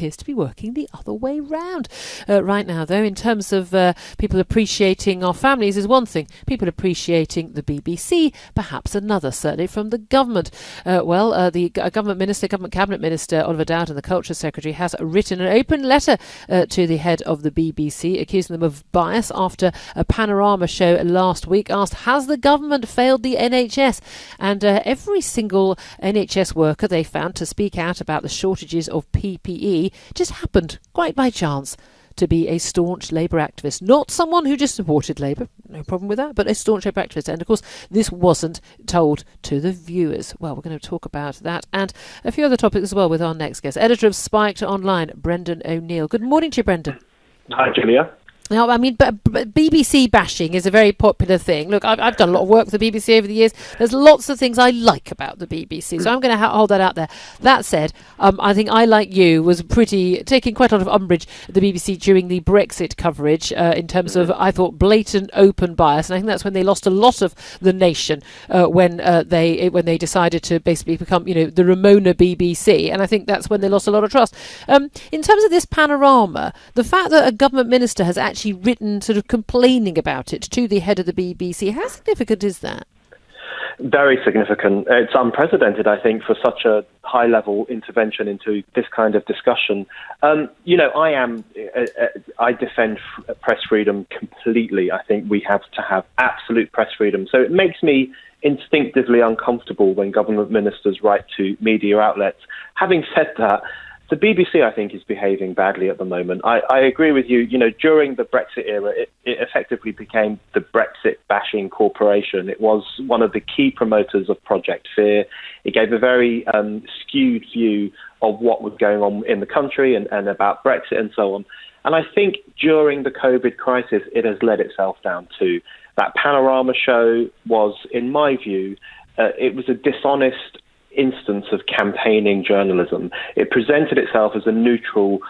appears to be working the other way round right now, though. In terms of people appreciating our families is one thing. People appreciating the BBC, perhaps another, certainly from the government. The government cabinet minister, Oliver Dowden, and the Culture Secretary, has written an open letter to the head of the BBC, accusing them of bias after a Panorama show last week asked, has the government failed the NHS? And every single NHS worker they found to speak out about the shortages of PPE just happened, quite by chance, to be a staunch Labour activist. Not someone who just supported Labour, no problem with that, but a staunch Labour activist. And of course, this wasn't told to the viewers. Well, we're going to talk about that and a few other topics as well with our next guest, editor of Spiked Online, Brendan O'Neill. Good morning to you, Brendan. Hi, Julia. Now, I mean, BBC bashing is a very popular thing. Look, I've done a lot of work for the BBC over the years. There's lots of things I like about the BBC, so I'm going to hold that out there. That said, I think I, like you, was taking quite a lot of umbrage at the BBC during the Brexit coverage in terms of, I thought, blatant open bias, and I think that's when they lost a lot of the nation when they decided to basically become, the Remoaner BBC, and I think that's when they lost a lot of trust. In terms of this Panorama, the fact that a government minister has actually written sort of complaining about it to the head of the BBC, how significant is that? Very significant. It's unprecedented, I think, for such a high-level intervention into this kind of discussion. I defend press freedom completely. I think we have to have absolute press freedom. So it makes me instinctively uncomfortable when government ministers write to media outlets. Having said that, the BBC, I think, is behaving badly at the moment. I agree with you. During the Brexit era, it effectively became the Brexit-bashing corporation. It was one of the key promoters of Project Fear. It gave a very skewed view of what was going on in the country and about Brexit and so on. And I think during the COVID crisis, it has let itself down too. That Panorama show was, in my view, it was a dishonest instance of campaigning journalism. It presented itself as a neutral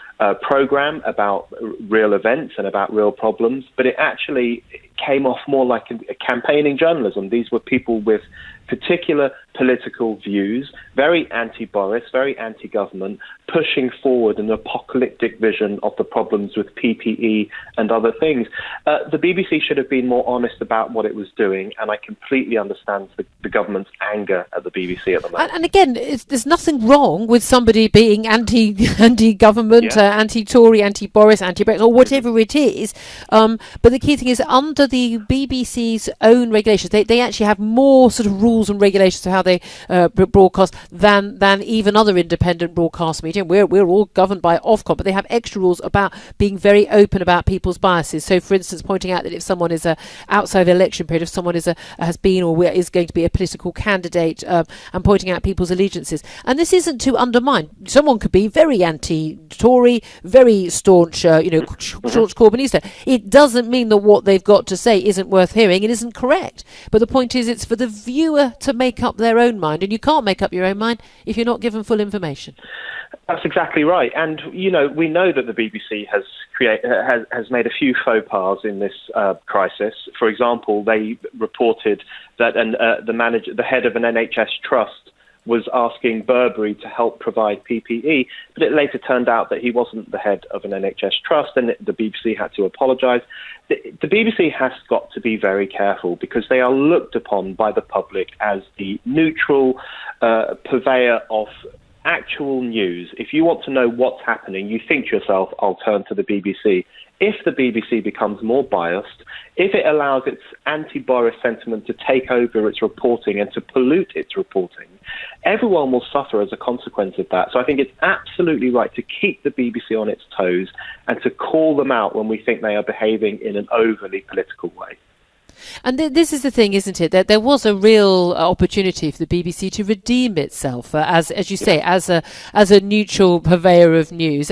program about real events and about real problems, but it actually came off more like a campaigning journalism. These were people with particular political views, very anti-Boris, very anti-government, pushing forward an apocalyptic vision of the problems with PPE and other things. The BBC should have been more honest about what it was doing, and I completely understand the government's anger at the BBC at the moment. And again, there's nothing wrong with somebody being anti-government, anti-Tory, anti-Boris, anti-Brexit, or whatever it is. But the key thing is, under the BBC's own regulations, they actually have more sort of rules and regulations of how they broadcast than even other independent broadcast media. We're all governed by Ofcom, but they have extra rules about being very open about people's biases. So, for instance, pointing out that if someone is outside of the election period, if someone has been or is going to be a political candidate, and pointing out people's allegiances. And this isn't to undermine. Someone could be very anti-Tory, very staunch, staunch Corbynista. It doesn't mean that what they've got to say isn't worth hearing. It isn't correct. But the point is, it's for the viewer to make up their own mind, and you can't make up your own mind if you're not given full information. That's exactly right. And, we know that the BBC has made a few faux pas in this crisis. For example, they reported that the head of an NHS trust was asking Burberry to help provide PPE, but it later turned out that he wasn't the head of an NHS trust, and the BBC had to apologise. The BBC has got to be very careful because they are looked upon by the public as the neutral purveyor of actual news. If you want to know what's happening, you think to yourself, I'll turn to the BBC. If the BBC becomes more biased, if it allows its anti-Boris sentiment to take over its reporting and to pollute its reporting, everyone will suffer as a consequence of that. So I think it's absolutely right to keep the BBC on its toes and to call them out when we think they are behaving in an overly political way. And this is the thing, isn't it? That there was a real opportunity for the BBC to redeem itself as you say, as a neutral purveyor of news.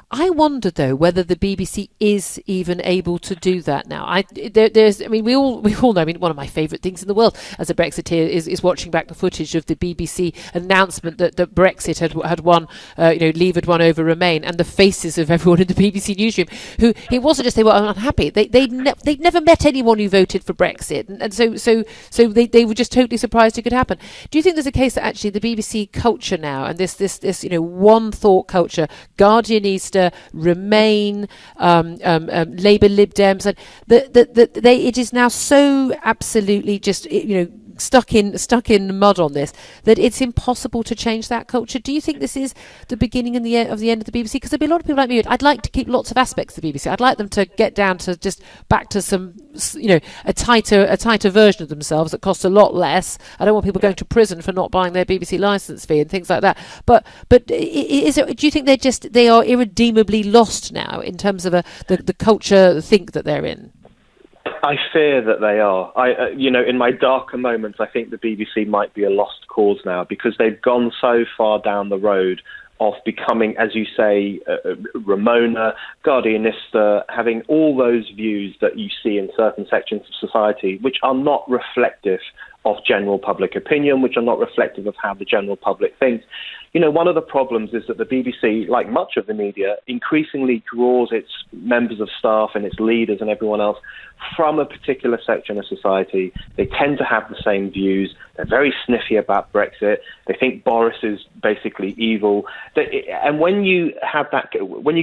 I wonder, though, whether the BBC is even able to do that now. We all know. I mean, one of my favourite things in the world as a Brexiteer is watching back the footage of the BBC announcement that Brexit had won. Leave had won over Remain, and the faces of everyone in the BBC newsroom who it wasn't just they were unhappy. They'd never met anyone who voted for Brexit, and so they were just totally surprised it could happen. Do you think there's a case that actually the BBC culture now and this one thought culture, Guardianista, Remain, Labour, Lib Dems, and it is now so absolutely just stuck in mud on this that it's impossible to change that culture. Do you think this is the beginning and the end of the BBC? Because there'll be a lot of people like me. I'd like to keep lots of aspects of the BBC. I'd like them to get down to just back to some, a tighter version of themselves that costs a lot less. I don't want people going to prison for not buying their BBC licence fee and things like that. But do you think they are irredeemably lost now in terms of the culture think that they're in? I fear that they are. In my darker moments, I think the BBC might be a lost cause now because they've gone so far down the road of becoming, as you say, Remoaner, Guardianista, having all those views that you see in certain sections of society, which are not reflective of general public opinion, which are not reflective of how the general public thinks. One of the problems is that the BBC, like much of the media, increasingly draws its members of staff and its leaders and everyone else from a particular section of society. They tend to have the same views. They're very sniffy about Brexit. They think Boris is basically evil. And when you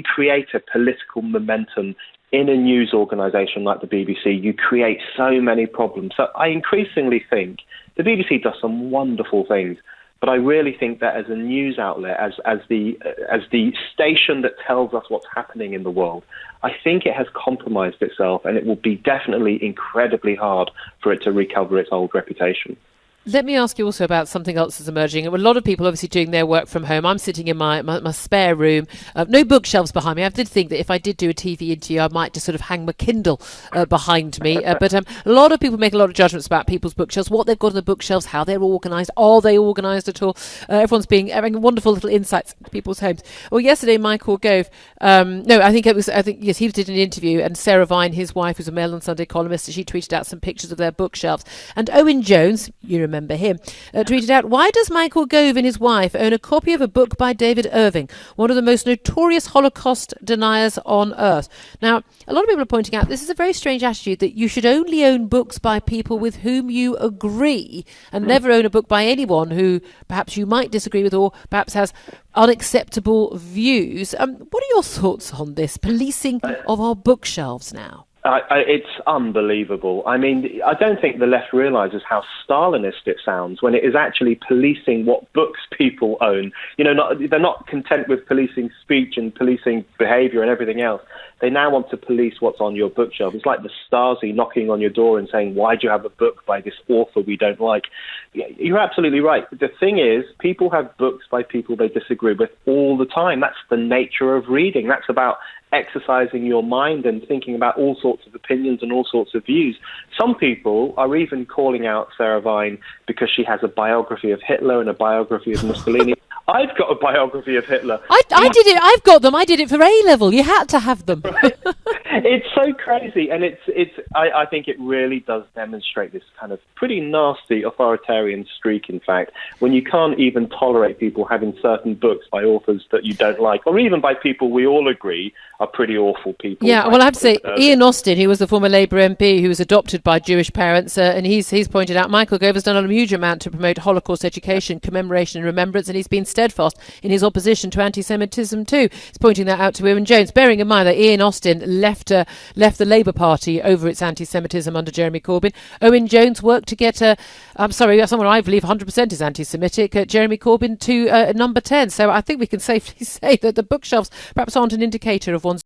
create a political momentum in a news organisation like the BBC, you create so many problems. So I increasingly think the BBC does some wonderful things, but I really think that as a news outlet, as the station that tells us what's happening in the world, I think it has compromised itself, and it will be definitely incredibly hard for it to recover its old reputation. Let me ask you also about something else that's emerging. A lot of people obviously doing their work from home. I'm sitting in my spare room, no bookshelves behind me. I did think that if I did do a TV interview, I might just sort of hang my Kindle behind me. But a lot of people make a lot of judgments about people's bookshelves, what they've got on the bookshelves, how they're organised, are they organised at all? Everyone's having wonderful little insights into people's homes. Well, yesterday, Michael Gove, he did an interview, and Sarah Vine, his wife, who's a Mail on Sunday columnist, she tweeted out some pictures of their bookshelves. And Owen Jones, you remember him, tweeted out, why does Michael Gove and his wife own a copy of a book by David Irving, one of the most notorious Holocaust deniers on earth? Now, a lot of people are pointing out this is a very strange attitude that you should only own books by people with whom you agree and never own a book by anyone who perhaps you might disagree with or perhaps has unacceptable views. What are your thoughts on this policing of our bookshelves now? It's unbelievable. I mean, I don't think the left realises how Stalinist it sounds when it is actually policing what books people own. They're not content with policing speech and policing behaviour and everything else. They now want to police what's on your bookshelf. It's like the Stasi knocking on your door and saying, why do you have a book by this author we don't like? You're absolutely right. The thing is, people have books by people they disagree with all the time. That's the nature of reading. That's about exercising your mind and thinking about all sorts of opinions and all sorts of views. Some people are even calling out Sarah Vine because she has a biography of Hitler and a biography of Mussolini. I've got a biography of Hitler. I did it. I've got them. I did it for A-level. You had to have them. It's so crazy, and I think it really does demonstrate this kind of pretty nasty authoritarian streak, in fact, when you can't even tolerate people having certain books by authors that you don't like, or even by people we all agree are pretty awful people. Yeah, well, I have to say, Ian Austin, who was the former Labour MP who was adopted by Jewish parents, and he's pointed out Michael Gove has done a huge amount to promote Holocaust education, commemoration and remembrance, and he's been steadfast in his opposition to anti-Semitism too. He's pointing that out to Owen Jones, bearing in mind that Ian Austin left the Labour Party over its anti-Semitism under Jeremy Corbyn. Owen Jones worked to get someone I believe 100% is anti-Semitic, Jeremy Corbyn to number 10. So I think we can safely say that the bookshelves perhaps aren't an indicator of one's